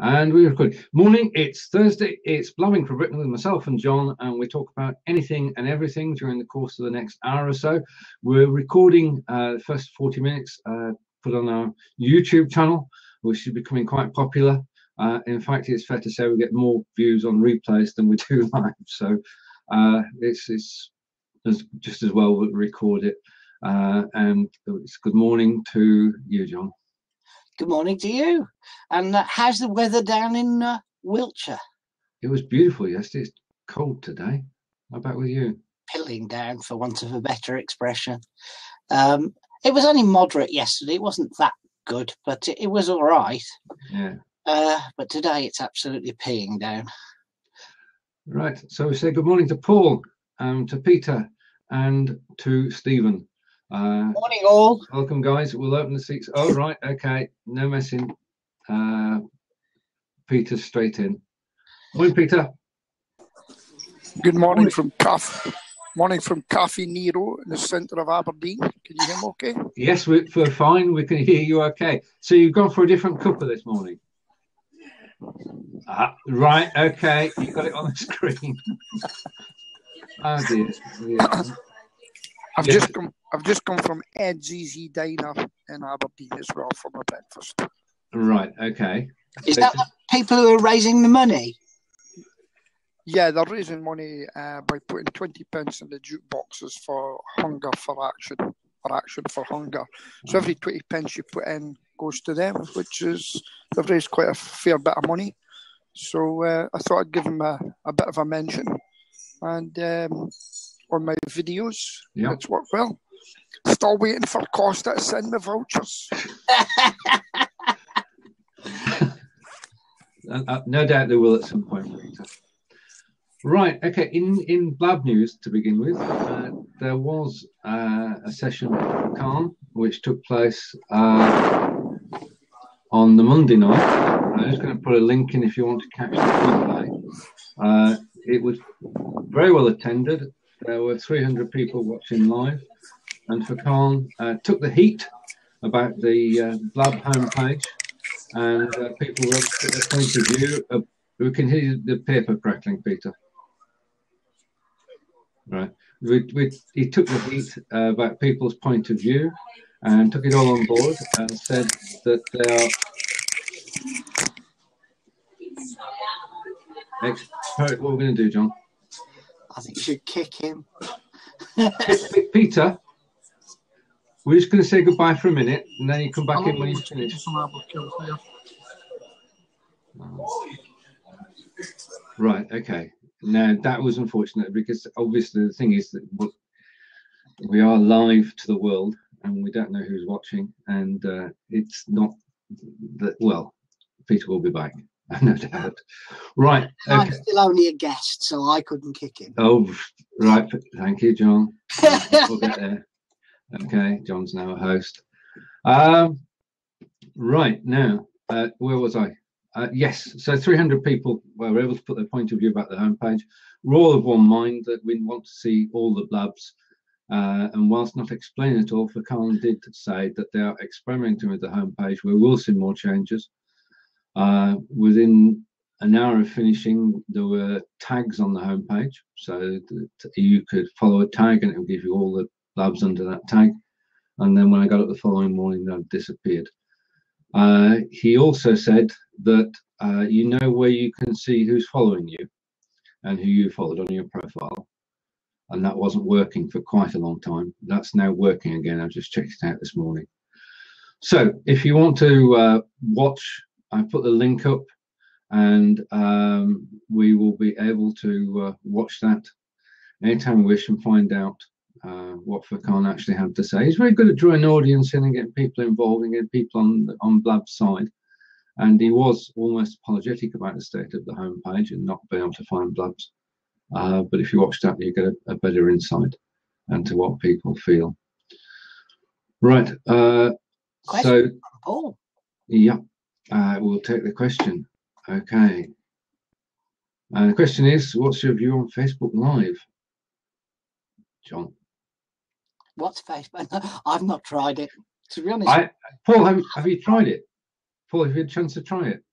And we record. Morning, it's Thursday, it's Blabbing for Britain with myself and John, and we talk about anything and everything during the course of the next hour or so. We're recording the first 40 minutes, put on our YouTube channel, which is becoming quite popular. In fact, it's fair to say we get more views on replays than we do live, so it's just as well we record it. And it's good morning to you, John. Good morning to you. And how's the weather down in Wiltshire? It was beautiful yesterday. It's cold today. How about with you? Pilling down, for want of a better expression. It was only moderate yesterday. It wasn't that good, but it was all right. Yeah. But today it's absolutely peeing down. Right. So we say good morning to Paul, to Peter, and to Stephen. Morning all. Welcome, guys. We'll open the seats. Oh, right. Okay. No messing. Peter straight in. Morning, Peter. Good morning from Cafe Nero in the centre of Aberdeen. Can you hear me okay? Yes, we're fine. We can hear you okay. So you've gone for a different cuppa this morning? Right. Okay. You got it on the screen. Oh, dear. Yeah. I've just come from Ed's Easy Diner in Aberdeen as well for my breakfast. Right, okay. Is that the people who are raising the money? Yeah, they're raising money by putting 20 pence in the jukeboxes for Hunger for Action, or Action for Hunger. So every 20 pence you put in goes to them, which is, they've raised quite a fair bit of money. So I thought I'd give them a bit of a mention. And on my videos, yep. It's worked well. Still waiting for Costa to send me vouchers. No doubt they will at some point, Peter. Right, okay. In Blab news to begin with, there was a session with Furqhan which took place on the Monday night. I'm just going to put a link in if you want to catch the replay. It was very well attended. There were 300 people watching live, and Furqhan took the heat about the Blab homepage, and people wrote their point of view. We can hear the paper crackling, Peter. Right. He took the heat about people's point of view and took it all on board and said that they are... What we're going to do, John? I think you should kick him. Peter, we're just going to say goodbye for a minute, and then you come back in when you finish. Right, okay. Now, that was unfortunate, because obviously the thing is that we are live to the world, and we don't know who's watching, and it's not that, well, Peter will be back. No doubt. Right. Okay. I'm still only a guest, so I couldn't kick him. Oh, right. Thank you, John. We'll get there. Okay, John's now a host. Right, now, where was I? Yes, so 300 people were able to put their point of view about the homepage. We're all of one mind that we want to see all the blabs. And whilst not explaining it all, Furqhan did say that they are experimenting with the homepage. We will see more changes. Within an hour of finishing, there were tags on the homepage, so that you could follow a tag and it will give you all the blabs under that tag. And then when I got up the following morning, that disappeared. He also said that you know where you can see who's following you and who you followed on your profile, and that wasn't working for quite a long time. That's now working again. I've just checked it out this morning. So if you want to watch, I put the link up, and we will be able to watch that anytime we wish and find out what Furqhan actually had to say. He's very good at drawing an audience in and getting people involved and getting people on Blab's side. And he was almost apologetic about the state of the homepage and not being able to find Blabs. But if you watch that, you get a better insight into what people feel. Right. So, yeah. We'll take the question. Okay. And the question is, what's your view on Facebook Live? John? What's Facebook? I've not tried it, to be honest. Paul, have you tried it? Paul, have you had a chance to try it?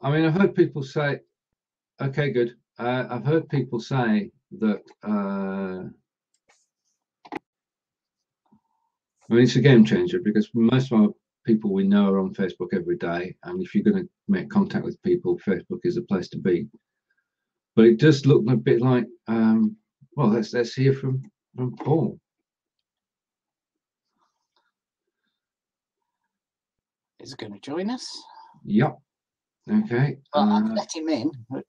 I mean, I've heard people say, okay, good. I've heard people say that, I mean, it's a game changer because most of our people we know are on Facebook every day. And if you're going to make contact with people, Facebook is the place to be. But it does look a bit like, well, let's hear from Paul. Is he going to join us? Yep. Okay. Well, I've let him in, but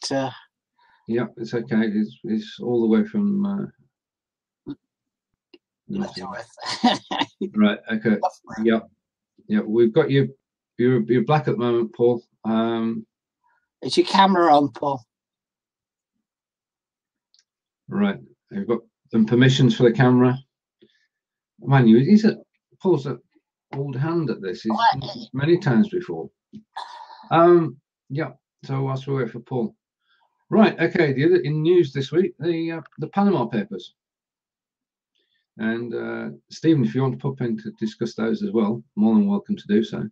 yeah, it's okay. It's all the way from right. Okay. Yep. Yeah, we've got you. You're black at the moment, Paul. Is your camera on, Paul? Right. You've got some permissions for the camera. Man, Paul's an old hand at this. He's done this many times before. Yeah. So whilst we wait for Paul. Right. Okay. The other in news this week, the Panama Papers. And Stephen, if you want to pop in to discuss those as well, more than welcome to do so.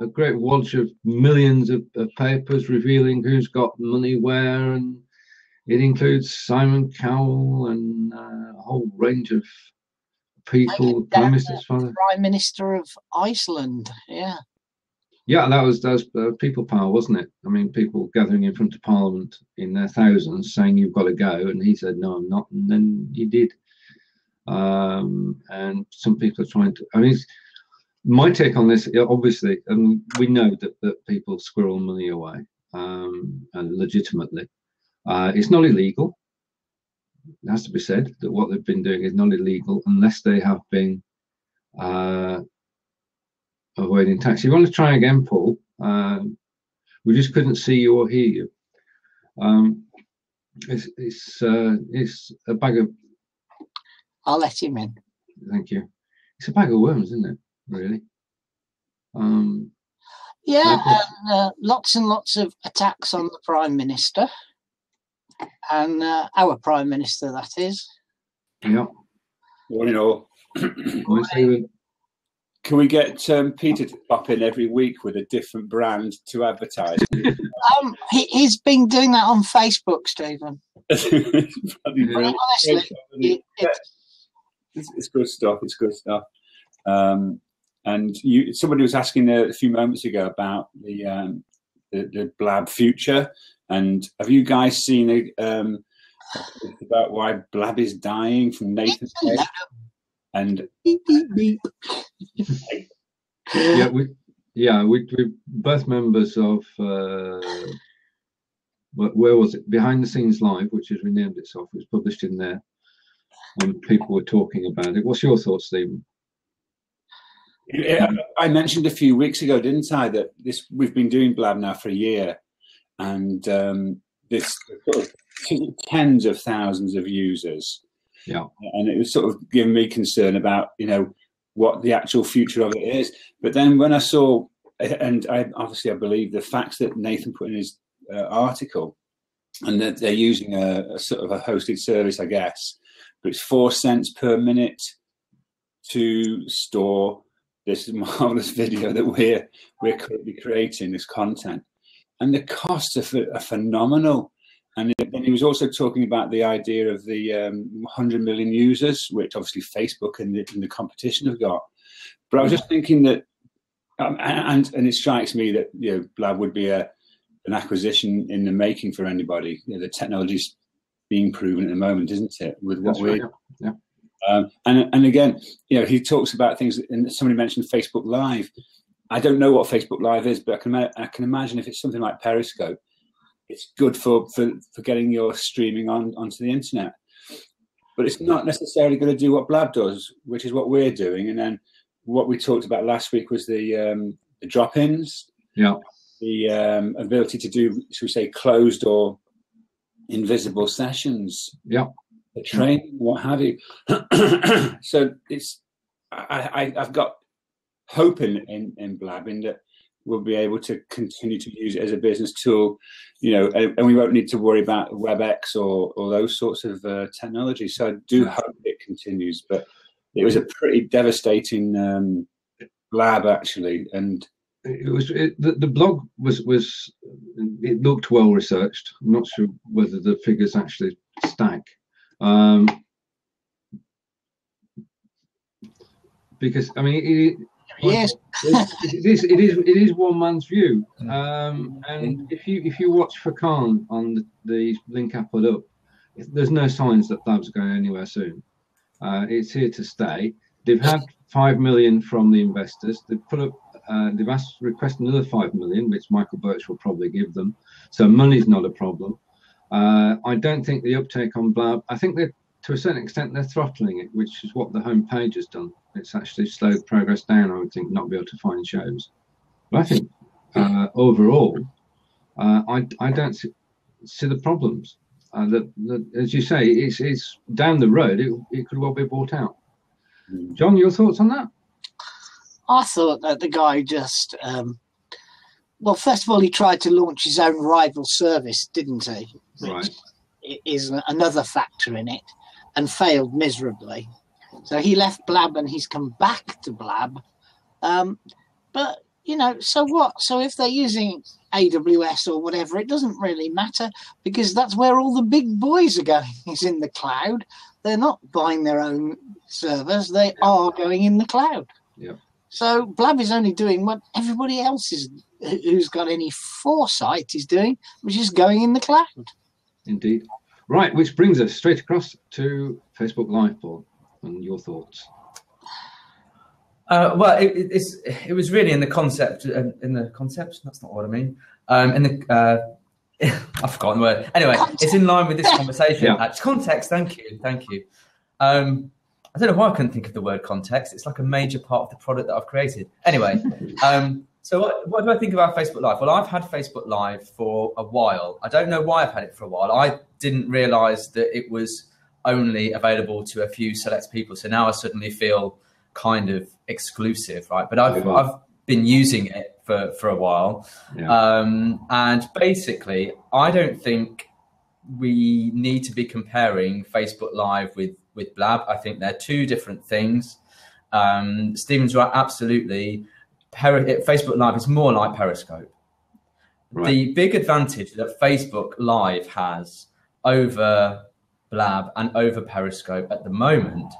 A great watch of millions of papers revealing who's got money where, and it includes Simon Cowell and a whole range of people. Prime Minister of Iceland, yeah. Yeah, that was people power, wasn't it? I mean, people gathering in front of Parliament in their thousands saying you've got to go, and he said no, I'm not, and then he did. And some people are trying to. I mean, my take on this, obviously, and we know that people squirrel money away, and legitimately. It's not illegal. It has to be said that what they've been doing is not illegal unless they have been avoiding tax. You want to try again, Paul? We just couldn't see you or hear you. It's a bag of. I'll let him in. Thank you. It's a bag of worms, isn't it? Really. Yeah, and lots and lots of attacks on the Prime Minister, and our Prime Minister, that is. Yeah. Morning all. Morning. Can we get Peter to pop in every week with a different brand to advertise? He's been doing that on Facebook, Stephen. Honestly, it's good stuff. It's good stuff. And somebody was asking a few moments ago about the Blab future, and have you guys seen about why Blab is dying from Nathan? And we're both members of where was it? Behind the Scenes Live, which has renamed itself. It was published in there, and people were talking about it. What's your thoughts, Stephen? I mentioned a few weeks ago, didn't I, that we've been doing Blab now for a year, and this sort of tens of thousands of users. Yeah, and it was sort of giving me concern about what the actual future of it is. But then when I saw, and I believe the facts that Nathan put in his article, and that they're using a sort of a hosted service, I guess, but it's 4 cents per minute to store this marvelous video that we're currently creating, this content, and the costs are phenomenal. And then he was also talking about the idea of the 100 million users, which obviously Facebook and the competition have got. But I was just thinking that, and it strikes me that Blab would be an acquisition in the making for anybody. The technology's being proven at the moment, isn't it? With what we're and again, he talks about things, and somebody mentioned Facebook Live. I don't know what Facebook Live is, but I can imagine if it's something like Periscope, it's good for getting your streaming onto the internet. But it's not necessarily going to do what Blab does, which is what we're doing. And then what we talked about last week was the drop-ins, the ability to do, should we say, closed or invisible sessions, the training, what have you. So I've got hope in Blab, in that we'll be able to continue to use it as a business tool, and we won't need to worry about WebEx or those sorts of technologies. So I do hope it continues. But it was a pretty devastating Blab, actually, and the blog was it looked well researched. I'm not sure whether the figures actually stack, because I mean Yes. it is one man's view, and if you watch Furqhan on the link I put up, there's no signs that Blab's going anywhere soon. It's here to stay. They've had 5 million from the investors. They've put up. They've requested another 5 million, which Michael Birch will probably give them. So money's not a problem. I don't think the uptake on Blab. I think that to a certain extent they're throttling it, which is what the homepage has done. It's actually slowed progress down. I would think, not be able to find shows. But I think overall, I don't see the problems. That, as you say, it's down the road. It could well be bought out. John, your thoughts on that? I thought that the guy just, well, first of all, he tried to launch his own rival service, didn't he? Which is another factor in it, and failed miserably. So he left Blab and he's come back to Blab. But, you know, so what? So if they're using AWS or whatever, it doesn't really matter, because that's where all the big boys are going, is in the cloud. They're not buying their own servers. They are going in the cloud. Yeah. So Blab is only doing what everybody else is, who's got any foresight, is doing, which is going in the cloud. Indeed. Right, which brings us straight across to Facebook Live, Paul, and your thoughts. Well, it was really in the concept. That's not what I mean. I've forgotten the word. Anyway, it's in line with this conversation. Yeah. Context. Thank you. I don't know why I couldn't think of the word context. It's like a major part of the product that I've created. Anyway, so what do I think about Facebook Live? Well, I've had Facebook Live for a while. I don't know why I've had it for a while. I didn't realise that it was only available to a few select people. So now I suddenly feel kind of exclusive, right? But I've been using it for a while. Yeah. And basically, I don't think we need to be comparing Facebook Live with Blab. I think they're two different things. Stephen's right, absolutely. Facebook Live is more like Periscope. Right. The big advantage that Facebook Live has over Blab and over Periscope at the moment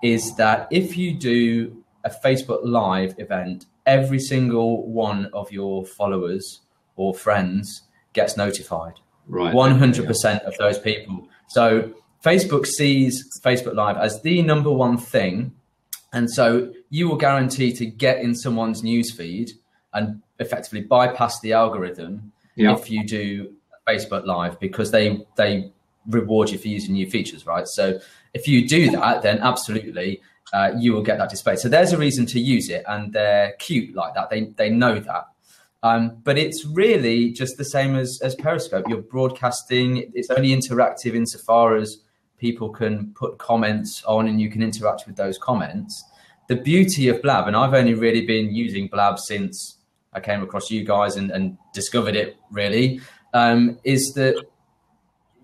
is that if you do a Facebook Live event, every single one of your followers or friends gets notified. Right. 100% of those people. So Facebook sees Facebook Live as the number one thing. And so you will guarantee to get in someone's newsfeed and effectively bypass the algorithm if you do Facebook Live, because they reward you for using new features, right? So if you do that, then absolutely you will get that displayed. So there's a reason to use it, and they're cute like that. They know that. But it's really just the same as Periscope. You're broadcasting. It's only interactive insofar as people can put comments on and you can interact with those comments. The beauty of Blab, and I've only really been using Blab since I came across you guys and discovered it really, is that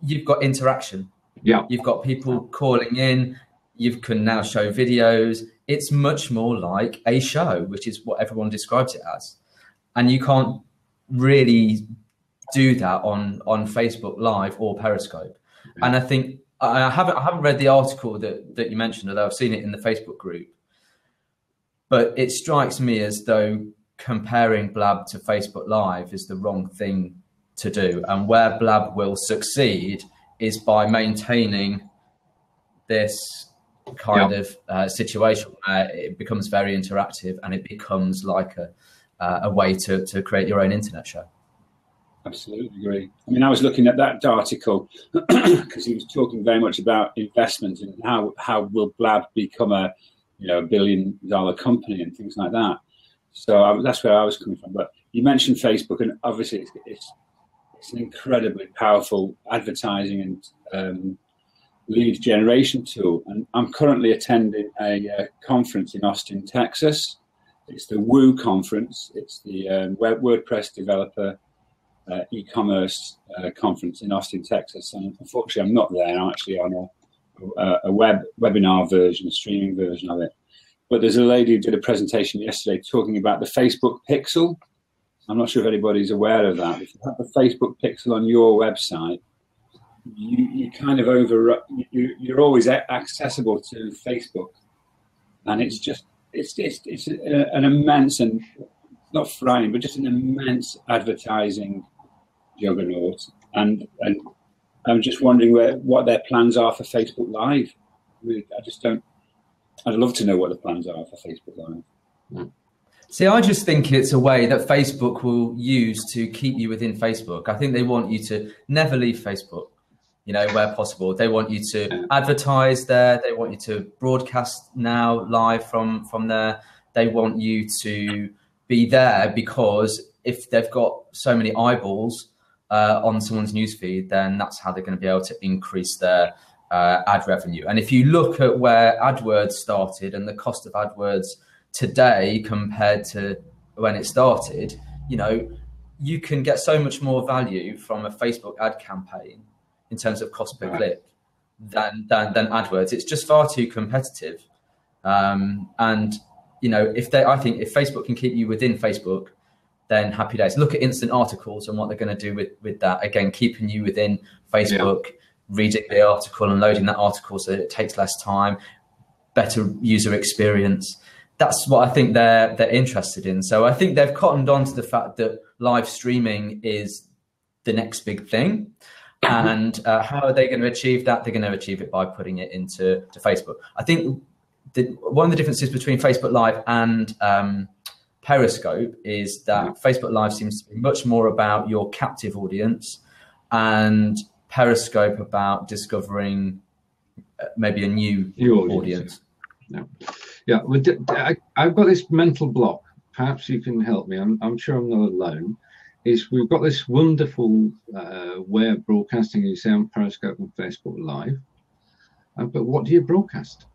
you've got interaction. Yeah. You've got people calling in. You can now show videos. It's much more like a show, which is what everyone describes it as. And you can't really do that on Facebook Live or Periscope. Yeah. And I think I haven't read the article that you mentioned, although I've seen it in the Facebook group. But it strikes me as though comparing Blab to Facebook Live is the wrong thing to do. And where Blab will succeed is by maintaining this kind of situation where it becomes very interactive and it becomes like a way to create your own internet show. Absolutely agree. I mean, I was looking at that article because he was talking very much about investment and how will Blab become a $1 billion company and things like that. So that's where I was coming from. But you mentioned Facebook, and obviously it's an incredibly powerful advertising and lead generation tool. And I'm currently attending a conference in Austin, Texas. It's the Woo conference. It's the WordPress developer e-commerce conference in Austin, Texas. And unfortunately, I'm not there. I'm actually on a webinar version, a streaming version of it. But there's a lady who did a presentation yesterday talking about the Facebook pixel. I'm not sure if anybody's aware of that. If you have the Facebook pixel on your website, you kind of you're always accessible to Facebook, and it's an immense, and not frightening, but just an immense advertising juggernaut. And I'm just wondering what their plans are for Facebook Live. Really, I'd love to know what the plans are for Facebook Live. See, I just think it's a way that Facebook will use to keep you within Facebook. I think they want you to never leave Facebook, where possible. They want you to advertise there. They want you to broadcast now live from there. They want you to be there because if they've got so many eyeballs on someone's newsfeed, then that's how they're going to be able to increase their ad revenue. And if you look at where AdWords started and the cost of AdWords today compared to when it started, you can get so much more value from a Facebook ad campaign in terms of cost per click than AdWords. It's just far too competitive. And I think if Facebook can keep you within Facebook, then happy days. Look at instant articles and what they're going to do with that. Again, keeping you within Facebook, reading the article and loading that article so that it takes less time, better user experience. That's what I think they're interested in. So I think they've cottoned on to the fact that live streaming is the next big thing. And how are they going to achieve that? They're going to achieve it by putting it into Facebook. I think one of the differences between Facebook Live and Periscope is that Facebook Live seems to be much more about your captive audience, and Periscope about discovering maybe a new audience. Yeah. I've got this mental block. Perhaps you can help me. I'm sure I'm not alone. We've got this wonderful way of broadcasting, you say, on Periscope and Facebook Live. But what do you broadcast?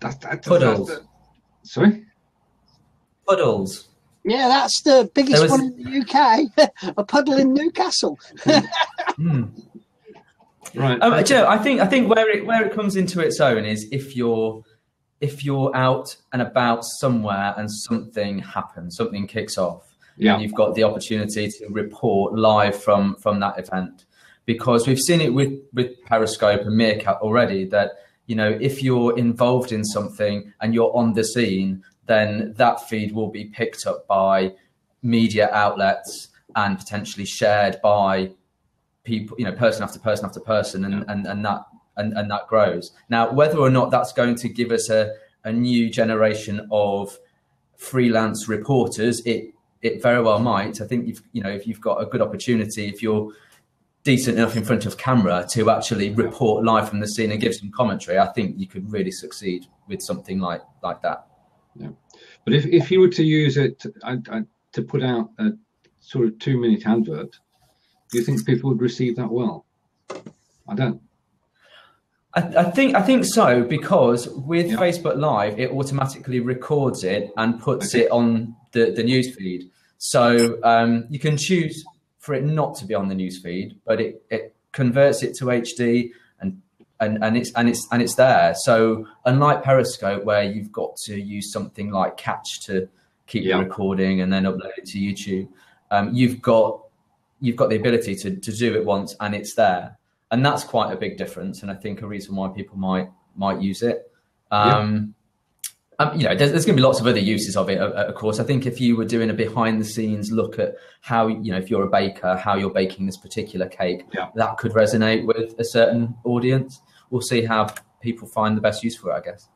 Puddles. Sorry? Puddles. Yeah, that's the biggest one in the UK. A puddle in Newcastle. Right. Joe, I think where it comes into its own is if you're out and about somewhere and something happens, something kicks off, and you've got the opportunity to report live from that event. Because we've seen it with Periscope and Meerkat already that, if you're involved in something and you're on the scene, then that feed will be picked up by media outlets and potentially shared by people, person after person after person, and that grows. Now, whether or not that's going to give us a new generation of freelance reporters, it very well might. I think if you've got a good opportunity, if you're decent enough in front of camera to actually report live from the scene and give some commentary, I think you could really succeed with something like that. Yeah, but if you were to use it to put out a sort of 2-minute advert, do you think people would receive that well? I don't. I think so, because with Facebook Live, it automatically records it and puts it on the news feed. So you can choose for it not to be on the news feed, but it converts it to HD and it's there. So unlike Periscope, where you've got to use something like Catch to keep the recording and then upload it to YouTube, you've got the ability to do it once and it's there. And that's quite a big difference, and I think a reason why people might use it. There's going to be lots of other uses of it, of course. I think if you were doing a behind-the-scenes look at how, if you're a baker, how you're baking this particular cake, that could resonate with a certain audience. We'll see how people find the best use for it, I guess.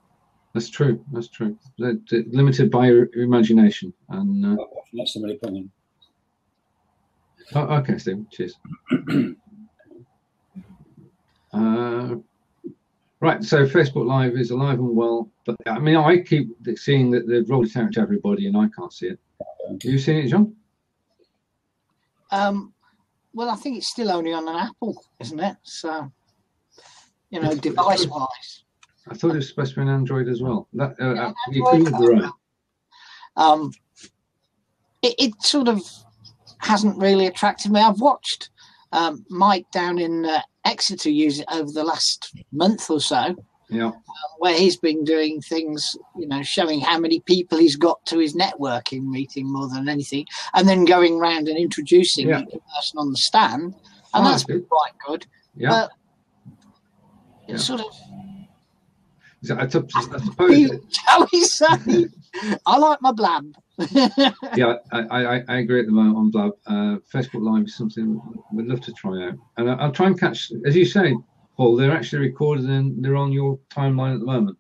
That's true. They're limited by your imagination. And let somebody come in. Oh, okay, Steve. Cheers. Right, so Facebook Live is alive and well, but I keep seeing that they've rolled it out to everybody and I can't see it. Have you seen it, John? Well, I think it's still only on an Apple, isn't it? So, device-wise. I thought it was supposed to be an Android as well. It sort of hasn't really attracted me. I've watched Mike down in Exeter use it over the last month or so. Yeah. Where he's been doing things, showing how many people he's got to his networking meeting more than anything, and then going around and introducing each person on the stand, and that's been quite good. Yeah. But it's sort of. I suppose. Shall we say? I like my Blab. Yeah, I agree at the moment on Blab. Facebook Live is something we'd love to try out, and I'll try and catch, as you say, Paul. They're actually recorded and they're on your timeline at the moment.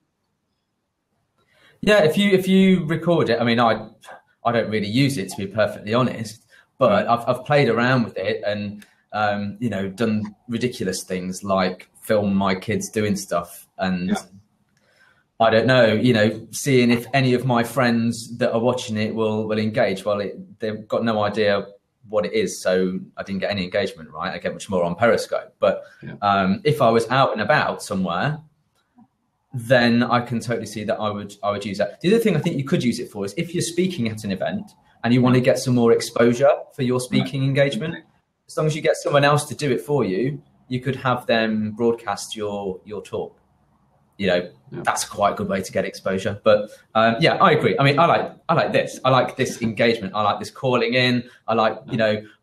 Yeah, if you record it, I mean, I don't really use it, to be perfectly honest, but I've played around with it and done ridiculous things like film my kids doing stuff and. I don't know, seeing if any of my friends that are watching it will engage. Well, they've got no idea what it is, so I didn't get any engagement, right? I get much more on Periscope. But if I was out and about somewhere, then I can totally see that I would use that. The other thing I think you could use it for is if you're speaking at an event and you want to get some more exposure for your speaking engagement, as long as you get someone else to do it for you, you could have them broadcast your talk. That's quite a good way to get exposure. But I agree. I mean, I like this. I like this engagement. I like this calling in. I like,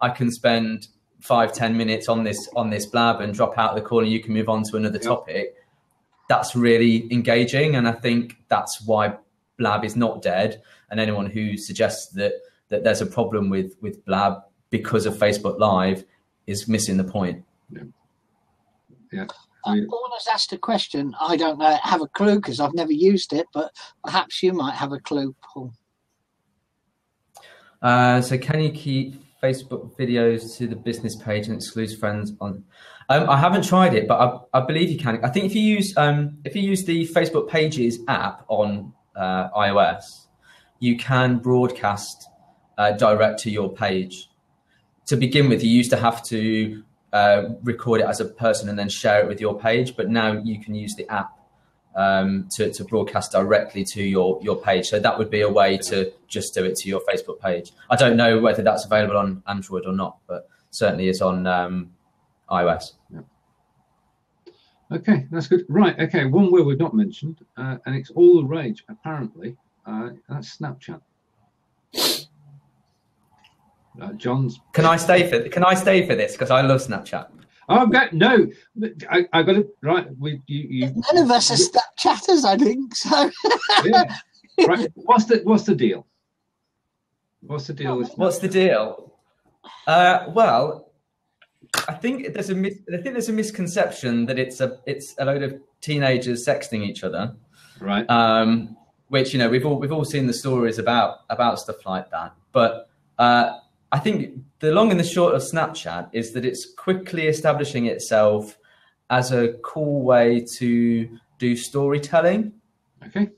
I can spend 5-10 minutes on this Blab and drop out of the call and you can move on to another topic. That's really engaging. And I think that's why Blab is not dead. And anyone who suggests that there's a problem with Blab because of Facebook Live is missing the point. Yeah. Paul has asked a question. I don't have a clue because I've never used it, but perhaps you might have a clue, Paul. So can you keep Facebook videos to the business page and exclude friends on? I haven't tried it, but I believe you can. I think if you use the Facebook Pages app on iOS, you can broadcast direct to your page. To begin with, you used to have to record it as a person and then share it with your page, but now you can use the app to broadcast directly to your page. So that would be a way to just do it to your Facebook page. I don't know whether that's available on Android or not, but certainly is on iOS. Yeah. Okay, that's good. Right, okay, one word we've not mentioned, and it's all the rage, apparently. That's Snapchat. John's. Can I stay for this? Because I love Snapchat. Oh no! I got it right. None of us are Snapchatters, I think. So. Yeah. Right. What's the deal? What's the deal with? What's the deal? Well, I think there's a misconception that it's a load of teenagers sexting each other. Right. Which we've all seen the stories about stuff like that, but. I think the long and the short of Snapchat is that it's quickly establishing itself as a cool way to do storytelling. Okay.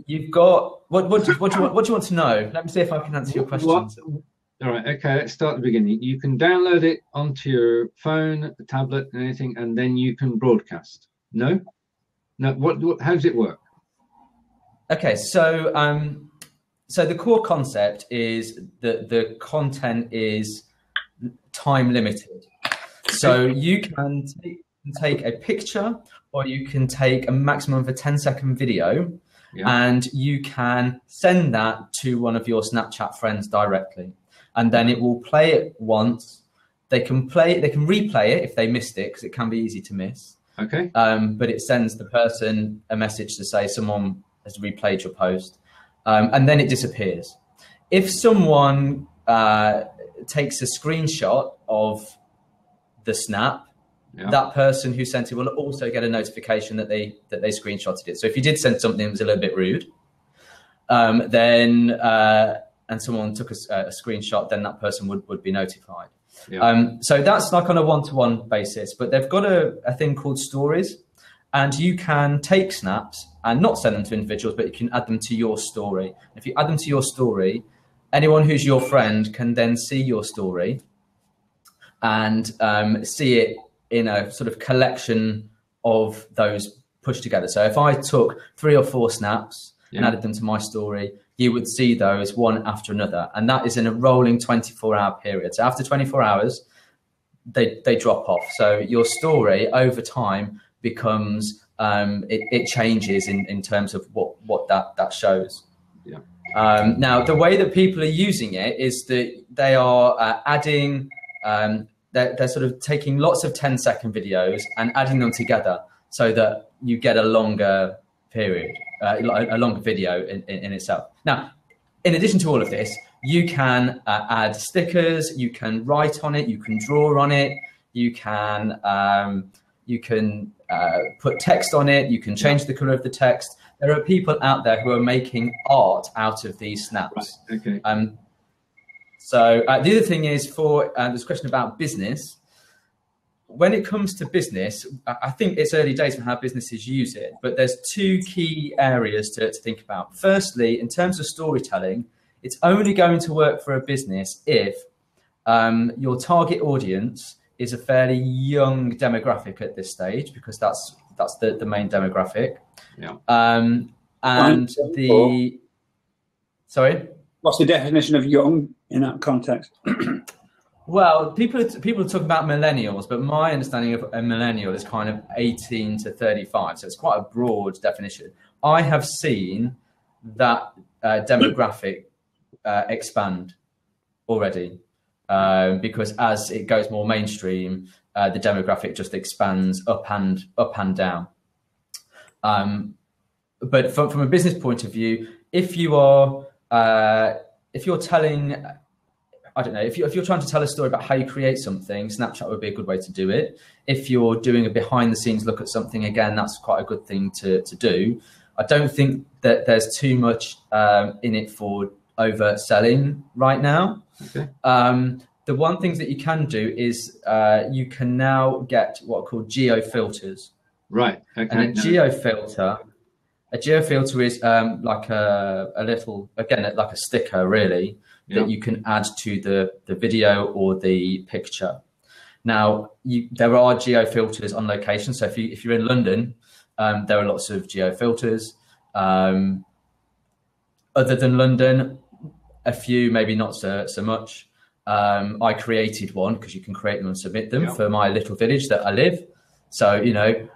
You've got what do you want to know? Let me see if I can answer your questions. All right. Okay. Let's start at the beginning. You can download it onto your phone, the tablet, and anything, and then you can broadcast. No. What? How does it work? Okay. So the core concept is that the content is time limited. So you can take a picture or you can take a maximum of a 10-second video and you can send that to one of your Snapchat friends directly. And then it will play it once. They can replay it if they missed it because it can be easy to miss. Okay. But it sends the person a message to say someone has replayed your post. And then it disappears. If someone takes a screenshot of the snap, that person who sent it will also get a notification that they screenshotted it. So if you did send something that was a little bit rude, and someone took a screenshot, then that person would be notified. Yeah. So that's like on a one-to-one basis. But they've got a thing called stories. And you can take snaps and not send them to individuals, but you can add them to your story. If you add them to your story, anyone who's your friend can then see your story and see it in a sort of collection of those pushed together. So if I took 3 or 4 snaps and added them to my story, you would see those one after another. And that is in a rolling 24-hour period. So after 24 hours, they drop off. So your story over time becomes it changes in terms of what that shows. Yeah. Now, the way that people are using it is that they are adding, they're sort of taking lots of 10-second videos and adding them together so that you get a longer period, a longer video in itself. Now, in addition to all of this, you can add stickers, you can write on it, you can draw on it, you can put text on it, you can change the color of the text. There are people out there who are making art out of these snaps. Right. Okay. So the other thing is for this question about business. When it comes to business, I think it's early days for how businesses use it, but there's two key areas to think about. Firstly, in terms of storytelling, it's only going to work for a business if your target audience is a fairly young demographic at this stage, because that's the main demographic. Yeah. Sorry? What's the definition of young in that context? Well, people are talking about millennials, but my understanding of a millennial is kind of 18 to 35. So it's quite a broad definition. I have seen that demographic expand already because as it goes more mainstream, the demographic just expands up and down. But from a business point of view, if you're telling, I don't know, if you're trying to tell a story about how you create something, Snapchat would be a good way to do it. If you're doing a behind the scenes look at something, again, that's quite a good thing to do. I don't think that there's too much in it for overselling right now. Okay. The one thing that you can do is you can now get what are called geo filters. Right. Okay. And a geo filter is like a little, again, like a sticker really, that you can add to the video or the picture. Now, there are geo filters on location. So if you're in London, there are lots of geo filters. Other than London, a few, maybe not so much. I created one because you can create them and submit them for my little village that I live. So, you know,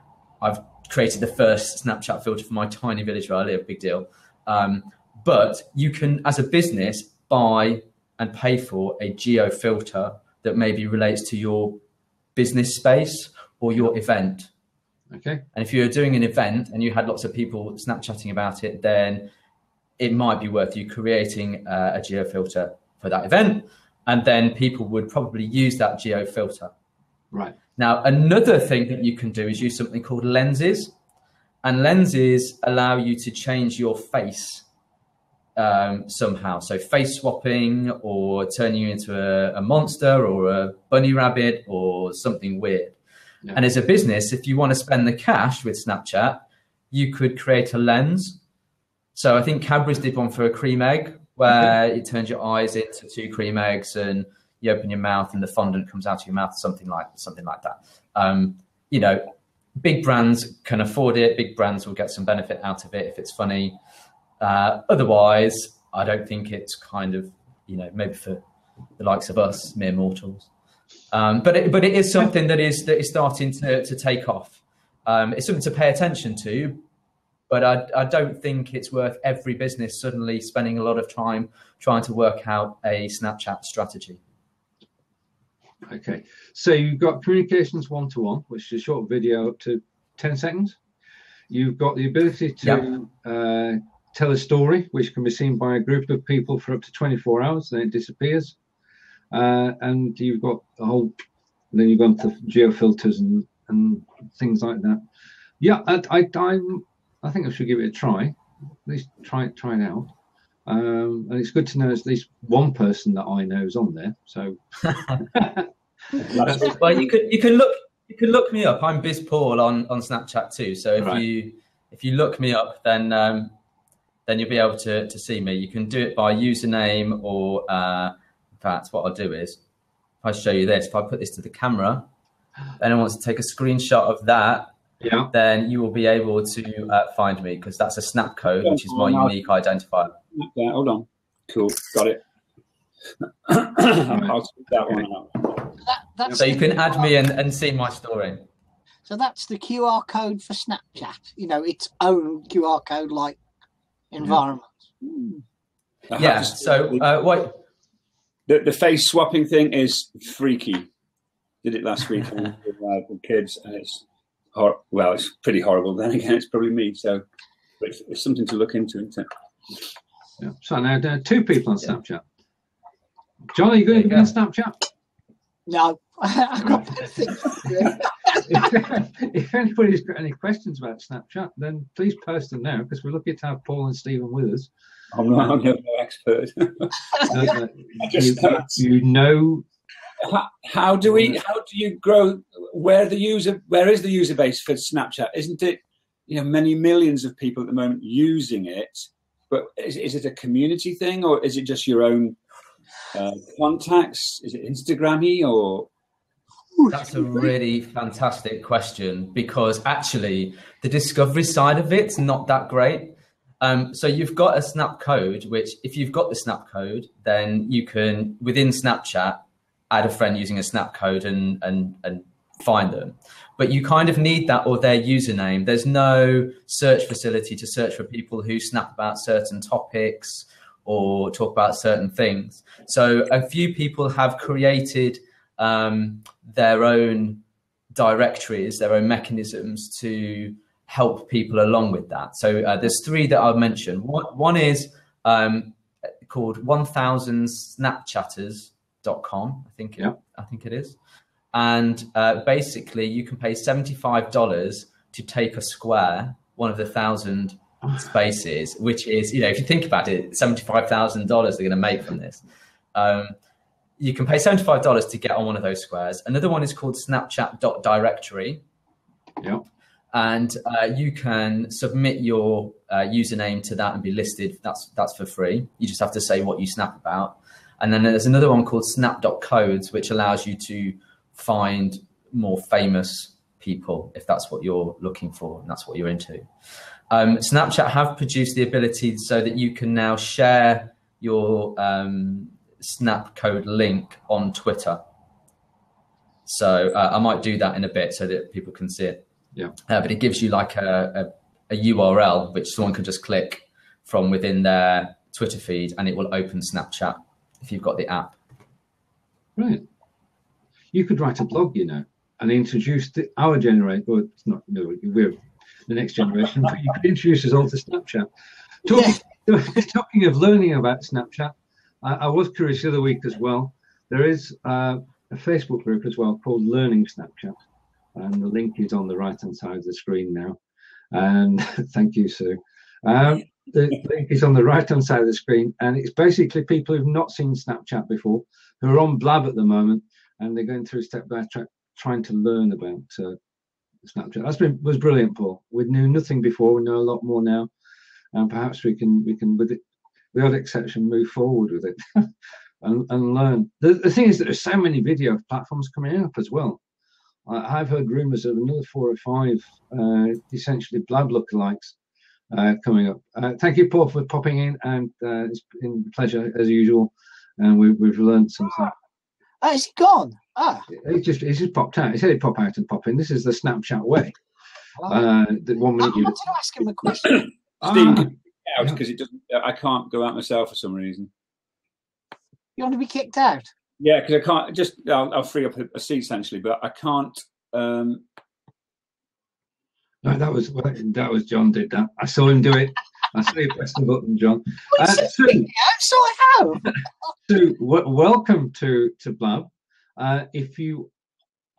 I've created the first Snapchat filter for my tiny village where I live, big deal. But you can, as a business, buy and pay for a geo filter that maybe relates to your business space or your event. Okay. And if you're doing an event and you had lots of people Snapchatting about it, then it might be worth you creating a geo filter for that event. And then people would probably use that geo filter. Right. Now, another thing that you can do is use something called lenses. And lenses allow you to change your face somehow. So face swapping, or turning you into a monster or a bunny rabbit or something weird. Yeah. And as a business, if you want to spend the cash with Snapchat, you could create a lens. So I think Cadbury's did one for a cream egg, where it turns your eyes into 2 cream eggs and you open your mouth and the fondant comes out of your mouth, something like that. You know, big brands can afford it. Big brands will get some benefit out of it if it's funny. Otherwise, I don't think it's kind of, you know, maybe for the likes of us, mere mortals. But it is something that is starting to take off. It's something to pay attention to. But I don't think it's worth every business suddenly spending a lot of time trying to work out a Snapchat strategy. Okay, so you've got communications one-to-one, which is a short video up to 10 seconds. You've got the ability to tell a story, which can be seen by a group of people for up to 24 hours, then it disappears. And you've got the whole, then you've got the geo filters and things like that. Yeah, I think I should give it a try. At least try it out. And it's good to know at least one person that I know is on there. So, well, you can look me up. I'm Biz Paul on Snapchat too. So if you look me up, then you'll be able to see me. You can do it by username, or in fact, what I'll do is if I show you this, if I put this to the camera, then I want to take a screenshot of that. Yeah. Then you will be able to find me, because that's a snap code, which is my unique identifier. Yeah, hold on. Cool, got it. I'll take that one out. So you can add me and see my story. So that's the QR code for Snapchat. You know, its own QR code like environment. Yeah. So what? The face swapping thing is freaky. Did it last week with kids, and it's it's pretty horrible. Then again, it's probably me. So it's something to look into, isn't it? Yeah. So now there are 2 people on Snapchat. John, are you going to be on Snapchat? No, I've got better things to do. If anybody's got any questions about Snapchat, then please post them now, because we're lucky to have Paul and Stephen with us. I'm no expert. You know. How do you grow? Where is the user base for Snapchat? Isn't it, many millions of people at the moment using it? But is it a community thing, or is it just your own contacts? Is it Instagram-y, or? That's a really fantastic question, because actually the discovery side of it's not that great. So you've got a Snap code, which if you've got the Snap code, then you can, within Snapchat, add a friend using a Snap code and find them. But you kind of need that or their username. There's no search facility to search for people who snap about certain topics or talk about certain things. So a few people have created their own directories, their own mechanisms to help people along with that. So there's 3 that I'll mention. One is called 1000snapchatters.com, I think it is. And basically you can pay $75 to take a square, one of the 1,000 spaces, which is, if you think about it, $75,000 they're going to make from this. You can pay $75 to get on one of those squares. Another one is called snapchat.directory. Yeah. And you can submit your username to that and be listed. That's for free. You just have to say what you snap about. And then there's another one called snap.codes, which allows you to find more famous people if that's what you're looking for and that's what you're into. Snapchat have produced the ability so that you can now share your Snap code link on Twitter. So I might do that in a bit so that people can see it. Yeah. But it gives you like a URL which someone can just click from within their Twitter feed, and it will open Snapchat if you've got the app. Right. You could write a blog, and introduce our generation. Well, it's not. No, we're the next generation. But you could introduce us all to Snapchat. Talking of learning about Snapchat, I was curious the other week as well. There is a Facebook group as well called Learning Snapchat, and the link is on the right-hand side of the screen now. And thank you, Sue. The link is on the right-hand side of the screen, and it's basically people who've not seen Snapchat before, who are on Blab at the moment, and they're going through step by step, trying to learn about Snapchat. Was brilliant, Paul. We knew nothing before. We know a lot more now, and perhaps we can with it, the odd exception, move forward with it and learn. The thing is that there's so many video platforms coming up as well. I've heard rumours of another 4 or 5 essentially Blab lookalikes coming up. Thank you, Paul, for popping in, and it's been a pleasure as usual. And we've learned something. Oh, is he gone? He just popped out. He said he'd pop out and pop in. This is the Snapchat way. The 1 minute. I want to ask him a question. Steve, out because it doesn't. I can't go out myself for some reason. You want to be kicked out? Yeah, because I can't. I'll free up a seat essentially, but I can't. No, that was John did that. I saw him do it. I saw you press the button, John. Sue, welcome to Blab. If you're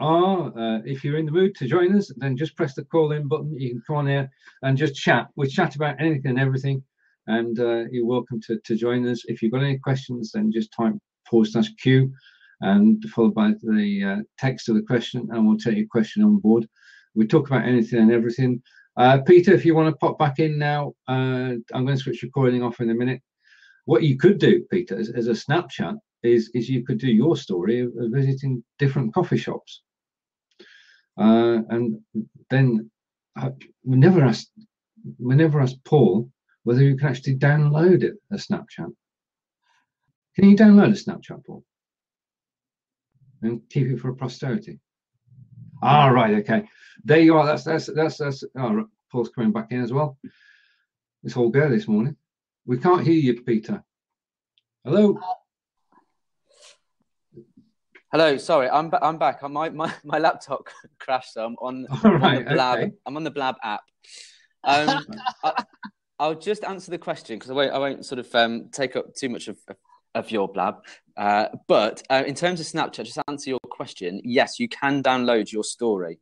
in the mood to join us, then just press the call in button. You can come on here and just chat. We chat about anything and everything, and you're welcome to join us. If you've got any questions, then just type /Q and followed by the text of the question, and we'll take your question on board. We talk about anything and everything. Peter, if you want to pop back in now, I'm going to switch recording off in a minute. What you could do, Peter, as a Snapchat, is you could do your story of visiting different coffee shops. And then we never asked Paul whether you can actually download a Snapchat. Can you download a Snapchat, Paul, and keep it for posterity? Ah, right, okay. There you are. That's. Oh, Paul's coming back in as well. It's all go this morning. We can't hear you, Peter. Hello. Hello. Sorry, I'm back. My laptop crashed, so I'm on the Blab. Okay. I'm on the Blab app. I'll just answer the question because I won't sort of take up too much of your Blab. But in terms of Snapchat, just to answer your question, yes, you can download your story.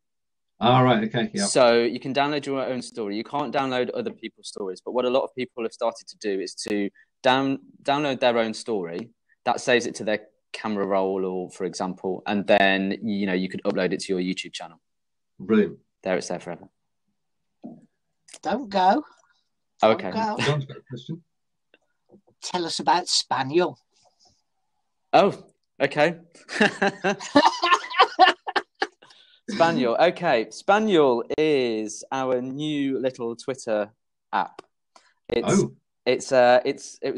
All right, okay. Yeah. So you can download your own story. You can't download other people's stories. But what a lot of people have started to do is to download their own story. That saves it to their camera roll, or for example, and then you could upload it to your YouTube channel. Brilliant. There, it's there forever. Don't go. Okay. Don't go. John's got a question. Tell us about Spaniel. Oh, okay. Spaniel. Okay. Spaniel is our new little Twitter app. It was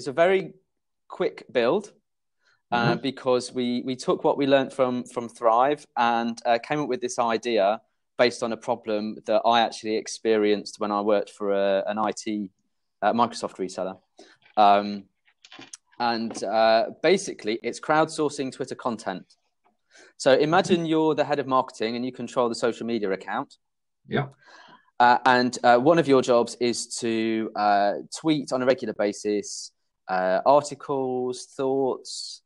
a very quick build because we took what we learned from Thryyve and came up with this idea based on a problem that I actually experienced when I worked for an IT Microsoft reseller. Basically, it's crowdsourcing Twitter content. So imagine you're the head of marketing and you control the social media account. Yeah. And one of your jobs is to tweet on a regular basis articles, thoughts,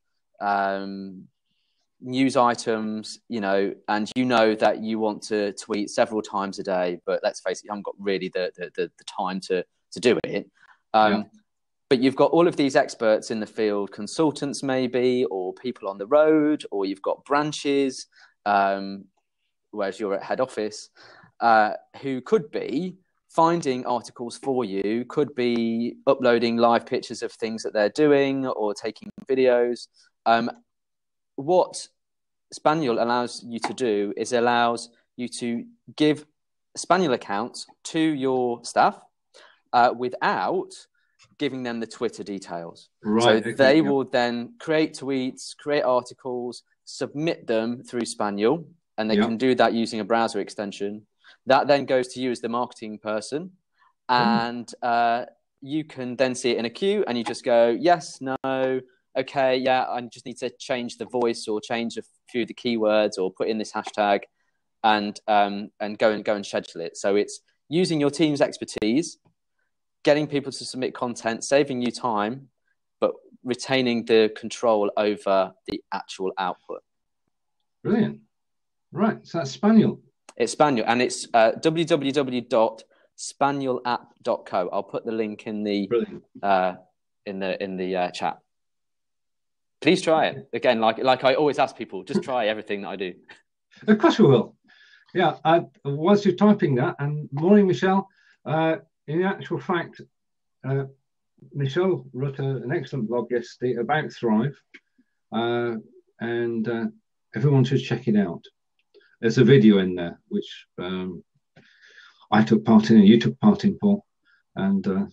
news items, and that you want to tweet several times a day, but let's face it, you haven't got really the time to do it. But you've got all of these experts in the field, consultants maybe, or people on the road, or you've got branches, whereas you're at head office, who could be finding articles for you, could be uploading live pictures of things that they're doing or taking videos. What Spaniel allows you to do is allows you to give Spaniel accounts to your staff without giving them the Twitter details. Right. So they will then create tweets, create articles, submit them through Spaniel, and they can do that using a browser extension. That then goes to you as the marketing person, and you can then see it in a queue, and you just go, yes, no, okay, yeah, I just need to change the voice or change a few of the keywords or put in this hashtag, and go and schedule it. So it's using your team's expertise, getting people to submit content, saving you time, but retaining the control over the actual output. Brilliant. Right, so that's Spaniel. It's Spaniel, and it's www.spanielapp.co. I'll put the link in the chat. Please try it. Again, like I always ask people, just try everything that I do. Of course we will. Yeah, whilst you're typing that, and morning, Michelle. In actual fact, Michelle wrote an excellent blog yesterday about Thryyve, and everyone should check it out. There's a video in there which I took part in and you took part in, Paul, and the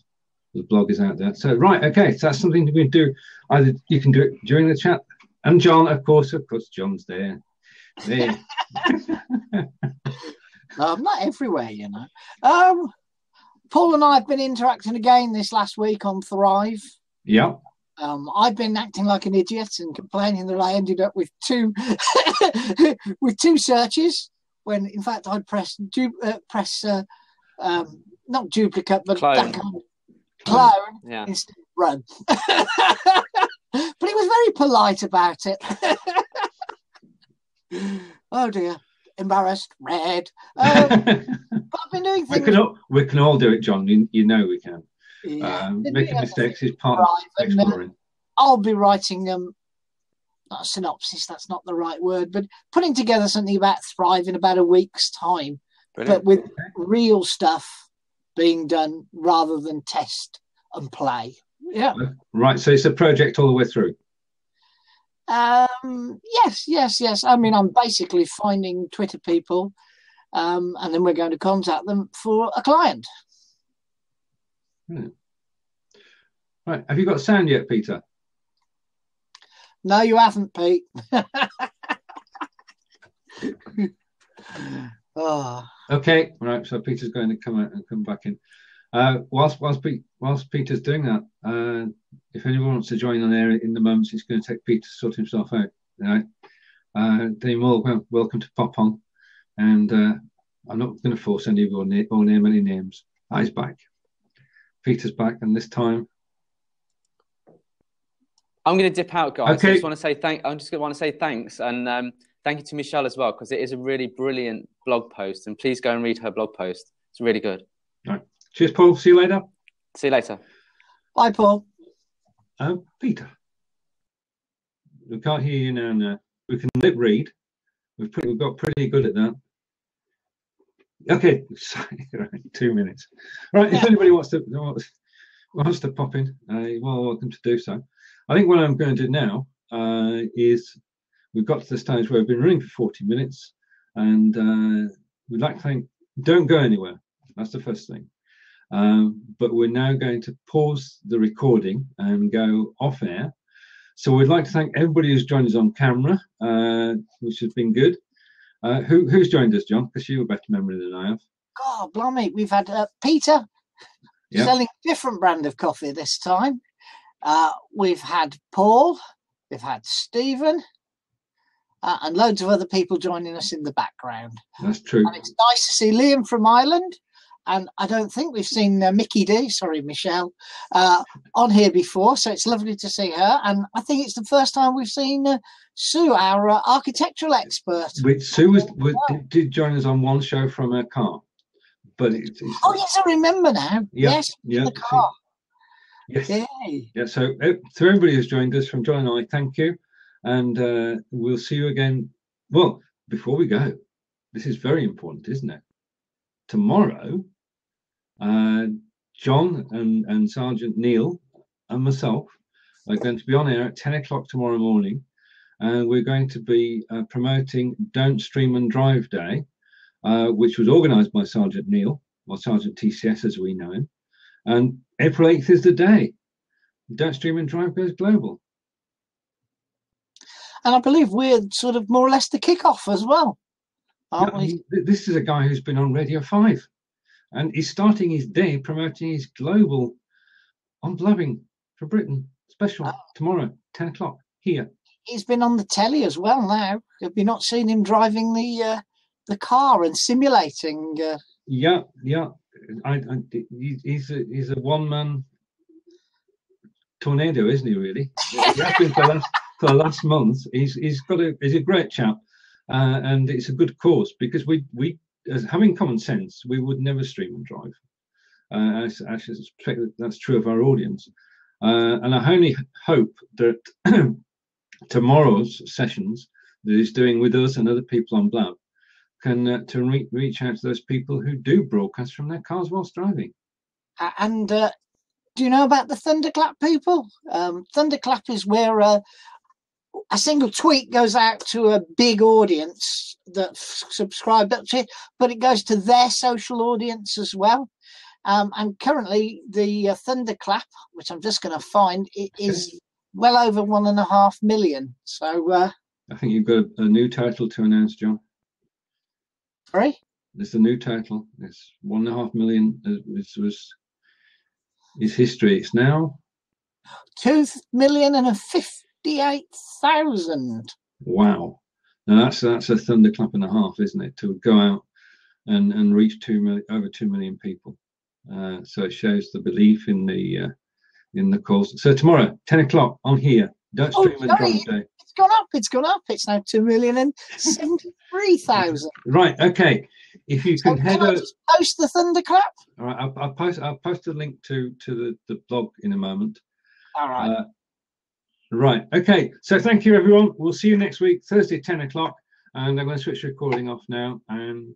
blog is out there. So right, okay, so that's something you can do. Either you can do it during the chat, and John, of course, John's there. I'm not everywhere, Paul and I have been interacting again this last week on Thryyve. Yeah. I've been acting like an idiot and complaining that I ended up with two searches when, in fact, I'd press not duplicate, but clone. That kind of clone instead of run. But he was very polite about it. Oh dear. Embarrassed, red. But I've been doing things. We can all do it, John. You know we can. Yeah. Making mistakes is part of exploring. I'll be writing not a synopsis, that's not the right word, but putting together something about Thryyve in about a week's time. Brilliant. But with real stuff being done rather than test and play. Yeah. Right. So it's a project all the way through. Yes. I mean, I'm basically finding Twitter people, and then we're going to contact them for a client. Right. Have you got sound yet, Peter? No, you haven't, Pete. Oh. Okay, right. So Peter's going to come out and come back in. Whilst Peter's doing that, if anyone wants to join on there in the moments, it's going to take Peter to sort himself out. Right? They're more welcome to pop on, and I'm not going to force any of you or name any names. He's back. Peter's back, and this time I'm going to dip out, guys. Okay. I just want to say thanks, and thank you to Michelle as well, because it is a really brilliant blog post, and please go and read her blog post. It's really good. All right. Cheers, Paul. See you later. See you later. Bye, Paul. Peter, we can't hear you now. We can lip read. We've got pretty good at that. Okay, right, 2 minutes. Right, if anybody wants to pop in, you're welcome to do so. I think what I'm going to do now is we've got to the stage where we've been running for 40 minutes, and we'd like to thank. Don't go anywhere. That's the first thing. But we're now going to pause the recording and go off air. So we'd like to thank everybody who's joined us on camera, which has been good. Who's joined us, John? Because you have a better memory than I have. God, blimey, we've had Peter selling a different brand of coffee this time. We've had Paul, we've had Stephen, and loads of other people joining us in the background. That's true. And it's nice to see Liam from Ireland. And I don't think we've seen Mickey D, sorry, Michelle, on here before. So it's lovely to see her. And I think it's the first time we've seen Sue, our architectural expert. Which Sue did join us on one show from her car. But it's oh, yes, I remember now. Yeah, yes, yeah, the car. Yes. Yay. Yeah, so to everybody who's joined us from Jon and I, thank you. And we'll see you again. Well, before we go, this is very important, isn't it? Tomorrow, John and Sergeant Neil and myself are going to be on air at 10 o'clock tomorrow morning, and we're going to be promoting Don't Stream and Drive Day, which was organised by Sergeant Neil, or Sergeant TCS as we know him. And April 8th is the day. Don't Stream and Drive goes global. And I believe we're sort of more or less the kickoff as well, aren't we? This is a guy who's been on Radio 5. And he's starting his day promoting his global on Blabbing for Britain special tomorrow, 10 o'clock here. He's been on the telly as well now. Have you not seen him driving the car and simulating? Yeah. He's a one-man tornado, isn't he? Really, for the last month, he's a great chap, and it's a good cause because we as having common sense, we would never stream and drive. I suspect that's true of our audience, and I only hope that tomorrow's sessions that he's doing with us and other people on Blab can to reach out to those people who do broadcast from their cars whilst driving. And do you know about the Thunderclap people? Thunderclap is where a single tweet goes out to a big audience that subscribe to it, but it goes to their social audience as well. And currently the Thunderclap, which I'm just going to find, it is well over 1.5 million. So I think you've got a new title to announce, John. Sorry? There's a new title. It's 1.5 million. Is history. It's now 2,058,000. Wow. Now that's a thunderclap and a half, isn't it? To go out and reach over 2 million people. So it shows the belief in the cause. So tomorrow, 10 o'clock on here. Don't stream and drive day. It's gone up. It's now 2,073,000. Right. Okay. If you can head over, post the Thunderclap. All right. I'll post a link to the blog in a moment. All right. Right. Okay. So thank you, everyone. We'll see you next week, Thursday, 10 o'clock. And I'm going to switch the recording off now and